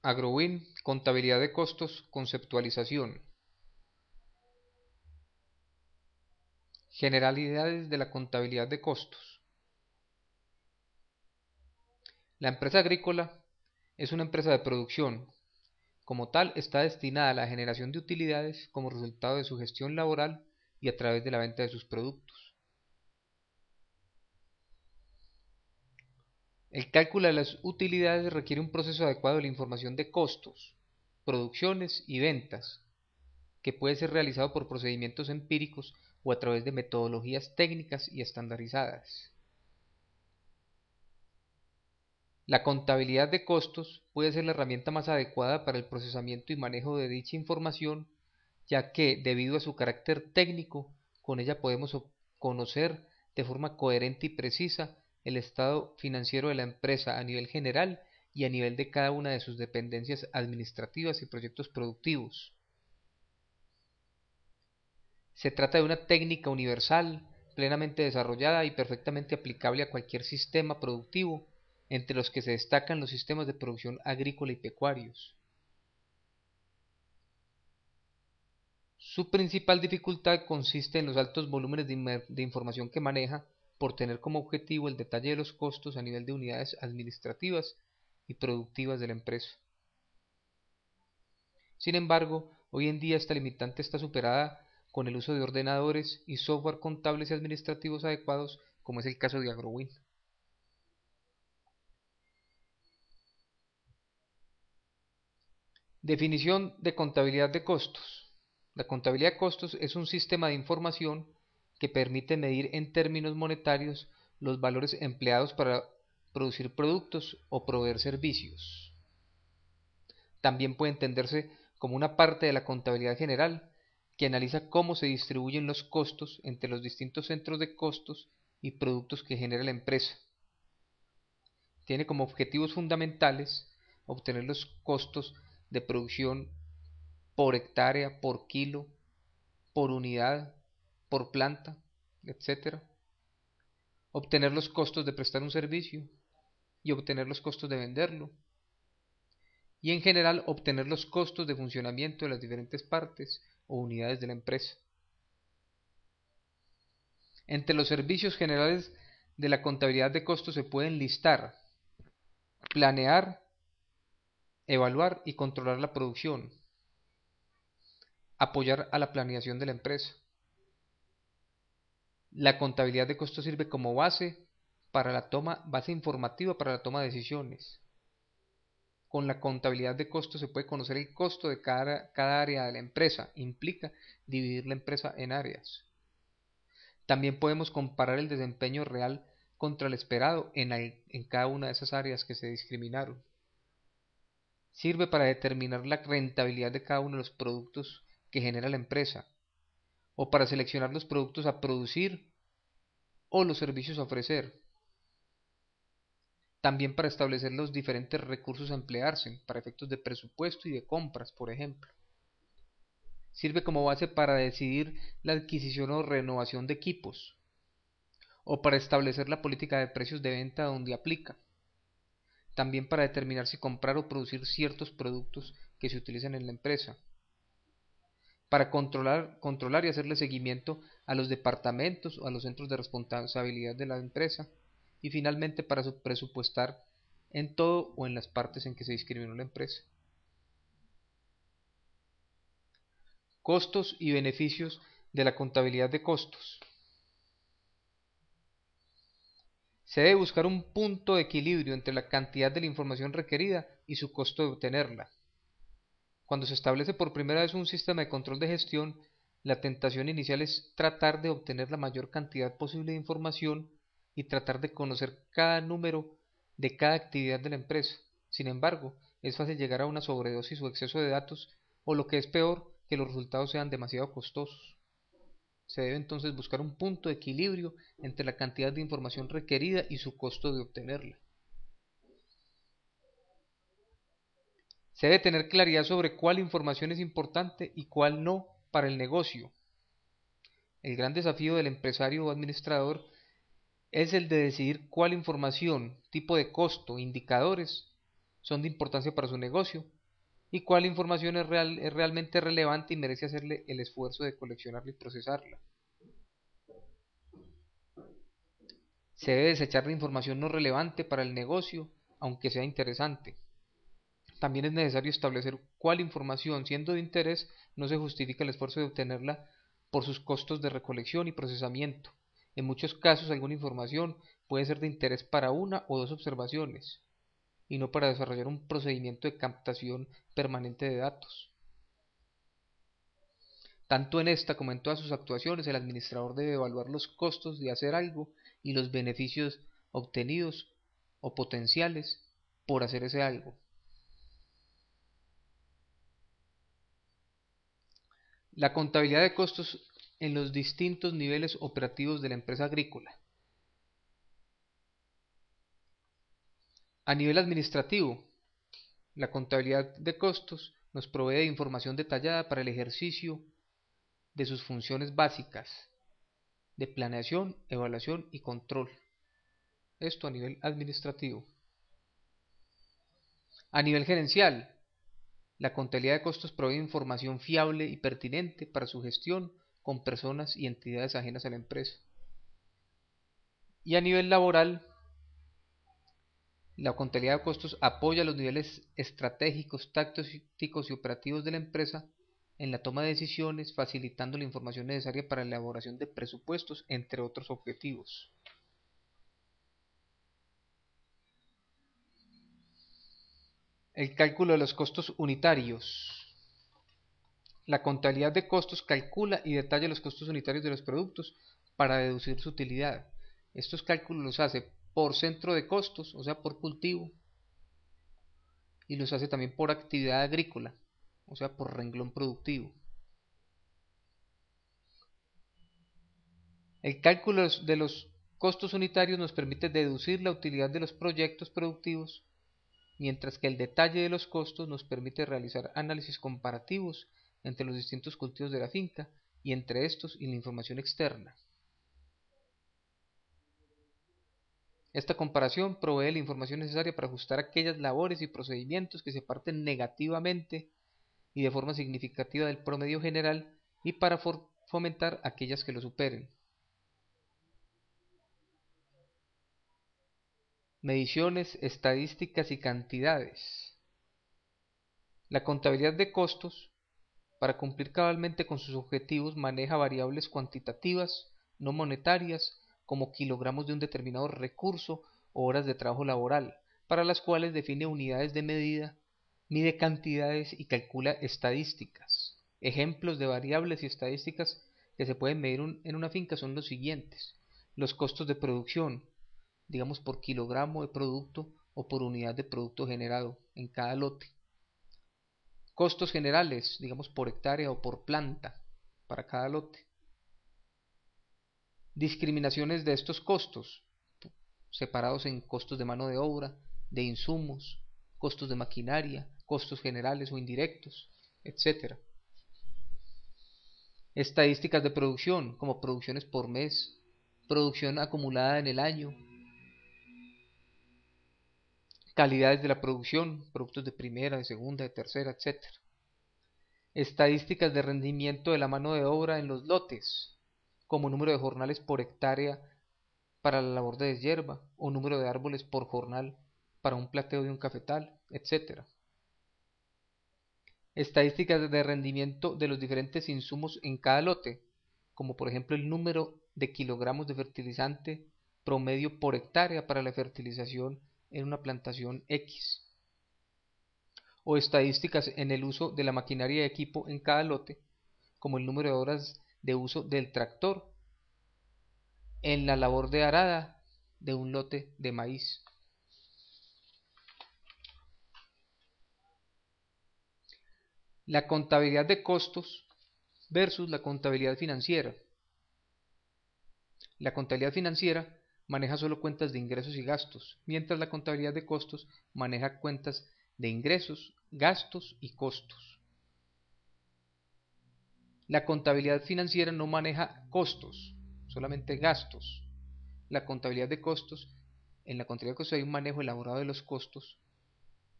AgroWin, contabilidad de costos, conceptualización. Generalidades de la contabilidad de costos. La empresa agrícola es una empresa de producción. Como tal, está destinada a la generación de utilidades como resultado de su gestión laboral y a través de la venta de sus productos. El cálculo de las utilidades requiere un proceso adecuado de la información de costos, producciones y ventas, que puede ser realizado por procedimientos empíricos o a través de metodologías técnicas y estandarizadas. La contabilidad de costos puede ser la herramienta más adecuada para el procesamiento y manejo de dicha información, ya que, debido a su carácter técnico, con ella podemos conocer de forma coherente y precisa el estado financiero de la empresa a nivel general y a nivel de cada una de sus dependencias administrativas y proyectos productivos. Se trata de una técnica universal, plenamente desarrollada y perfectamente aplicable a cualquier sistema productivo, entre los que se destacan los sistemas de producción agrícola y pecuarios. Su principal dificultad consiste en los altos volúmenes de información que maneja, por tener como objetivo el detalle de los costos a nivel de unidades administrativas y productivas de la empresa. Sin embargo, hoy en día esta limitante está superada con el uso de ordenadores y software contables y administrativos adecuados, como es el caso de AgroWin. Definición de contabilidad de costos. La contabilidad de costos es un sistema de información que permite medir en términos monetarios los valores empleados para producir productos o proveer servicios. También puede entenderse como una parte de la contabilidad general que analiza cómo se distribuyen los costos entre los distintos centros de costos y productos que genera la empresa. Tiene como objetivos fundamentales obtener los costos de producción por hectárea, por kilo, por unidad, por planta, etc. Obtener los costos de prestar un servicio y obtener los costos de venderlo. Y en general obtener los costos de funcionamiento de las diferentes partes o unidades de la empresa. Entre los servicios generales de la contabilidad de costos se pueden listar: planear, evaluar y controlar la producción, apoyar a la planeación de la empresa. La contabilidad de costos sirve como base informativa para la toma de decisiones. Con la contabilidad de costos se puede conocer el costo de cada área de la empresa. Implica dividir la empresa en áreas. También podemos comparar el desempeño real contra el esperado en cada una de esas áreas que se discriminaron. Sirve para determinar la rentabilidad de cada uno de los productos que genera la empresa, o para seleccionar los productos a producir o los servicios a ofrecer. También para establecer los diferentes recursos a emplearse para efectos de presupuesto y de compras, por ejemplo. Sirve como base para decidir la adquisición o renovación de equipos, o para establecer la política de precios de venta donde aplica. También para determinar si comprar o producir ciertos productos que se utilizan en la empresa. Para controlar y hacerle seguimiento a los departamentos o a los centros de responsabilidad de la empresa. Y finalmente para presupuestar en todo o en las partes en que se discriminó la empresa. Costos y beneficios de la contabilidad de costos. Se debe buscar un punto de equilibrio entre la cantidad de la información requerida y su costo de obtenerla. Cuando se establece por primera vez un sistema de control de gestión, la tentación inicial es tratar de obtener la mayor cantidad posible de información y tratar de conocer cada número de cada actividad de la empresa. Sin embargo, es fácil llegar a una sobredosis o exceso de datos, o lo que es peor, que los resultados sean demasiado costosos. Se debe entonces buscar un punto de equilibrio entre la cantidad de información requerida y su costo de obtenerla. Se debe tener claridad sobre cuál información es importante y cuál no para el negocio. El gran desafío del empresario o administrador es el de decidir cuál información, tipo de costo, indicadores son de importancia para su negocio y cuál información es realmente relevante y merece hacerle el esfuerzo de coleccionarla y procesarla. Se debe desechar la información no relevante para el negocio, aunque sea interesante. También es necesario establecer cuál información, siendo de interés, no se justifica el esfuerzo de obtenerla por sus costos de recolección y procesamiento. En muchos casos, alguna información puede ser de interés para una o dos observaciones, y no para desarrollar un procedimiento de captación permanente de datos. Tanto en esta como en todas sus actuaciones, el administrador debe evaluar los costos de hacer algo y los beneficios obtenidos o potenciales por hacer ese algo. La contabilidad de costos en los distintos niveles operativos de la empresa agrícola. A nivel administrativo, la contabilidad de costos nos provee de información detallada para el ejercicio de sus funciones básicas de planeación, evaluación y control. Esto a nivel administrativo. A nivel gerencial, la contabilidad de costos provee información fiable y pertinente para su gestión con personas y entidades ajenas a la empresa. Y a nivel laboral, la contabilidad de costos apoya los niveles estratégicos, tácticos y operativos de la empresa en la toma de decisiones, facilitando la información necesaria para la elaboración de presupuestos, entre otros objetivos. El cálculo de los costos unitarios. La contabilidad de costos calcula y detalla los costos unitarios de los productos para deducir su utilidad. Estos cálculos los hace por centro de costos, o sea, por cultivo, y los hace también por actividad agrícola, o sea, por renglón productivo. El cálculo de los costos unitarios nos permite deducir la utilidad de los proyectos productivos, mientras que el detalle de los costos nos permite realizar análisis comparativos entre los distintos cultivos de la finca y entre estos y la información externa. Esta comparación provee la información necesaria para ajustar aquellas labores y procedimientos que se parten negativamente y de forma significativa del promedio general y para fomentar aquellas que lo superen. Mediciones, estadísticas y cantidades. La contabilidad de costos, para cumplir cabalmente con sus objetivos, maneja variables cuantitativas, no monetarias, como kilogramos de un determinado recurso o horas de trabajo laboral, para las cuales define unidades de medida, mide cantidades y calcula estadísticas. Ejemplos de variables y estadísticas que se pueden medir en una finca son los siguientes: los costos de producción, digamos por kilogramo de producto o por unidad de producto generado en cada lote. Costos generales, digamos por hectárea o por planta para cada lote. Discriminaciones de estos costos, separados en costos de mano de obra, de insumos, costos de maquinaria, costos generales o indirectos, etc. Estadísticas de producción, como producciones por mes, producción acumulada en el año, calidades de la producción, productos de primera, de segunda, de tercera, etc. Estadísticas de rendimiento de la mano de obra en los lotes, como número de jornales por hectárea para la labor de deshierva o número de árboles por jornal para un plateo de un cafetal, etc. Estadísticas de rendimiento de los diferentes insumos en cada lote, como por ejemplo el número de kilogramos de fertilizante promedio por hectárea para la fertilización en una plantación X, o estadísticas en el uso de la maquinaria y equipo en cada lote, como el número de horas de uso del tractor en la labor de arada de un lote de maíz. La contabilidad de costos versus la contabilidad financiera. La contabilidad financiera maneja solo cuentas de ingresos y gastos, mientras la contabilidad de costos maneja cuentas de ingresos, gastos y costos. La contabilidad financiera no maneja costos, solamente gastos. La contabilidad de costos, en la contabilidad de costos hay un manejo elaborado de los costos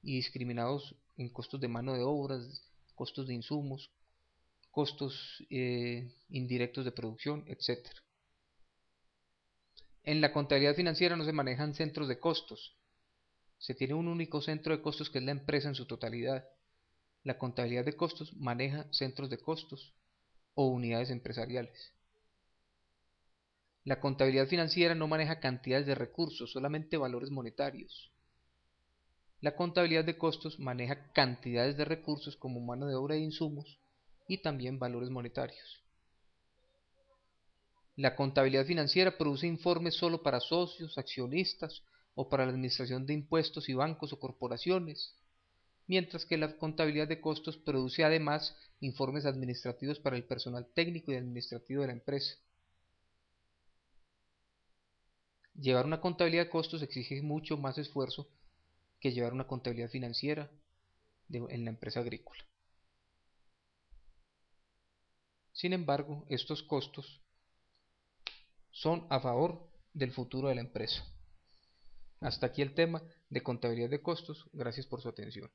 y discriminados en costos de mano de obra, costos de insumos, costos indirectos de producción, etc. En la contabilidad financiera no se manejan centros de costos, se tiene un único centro de costos que es la empresa en su totalidad. La contabilidad de costos maneja centros de costos o unidades empresariales. La contabilidad financiera no maneja cantidades de recursos, solamente valores monetarios. La contabilidad de costos maneja cantidades de recursos como mano de obra e insumos y también valores monetarios. La contabilidad financiera produce informes solo para socios, accionistas o para la administración de impuestos y bancos o corporaciones, mientras que la contabilidad de costos produce además informes administrativos para el personal técnico y administrativo de la empresa. Llevar una contabilidad de costos exige mucho más esfuerzo que llevar una contabilidad financiera en la empresa agrícola. Sin embargo, estos costos son a favor del futuro de la empresa. Hasta aquí el tema de contabilidad de costos. Gracias por su atención.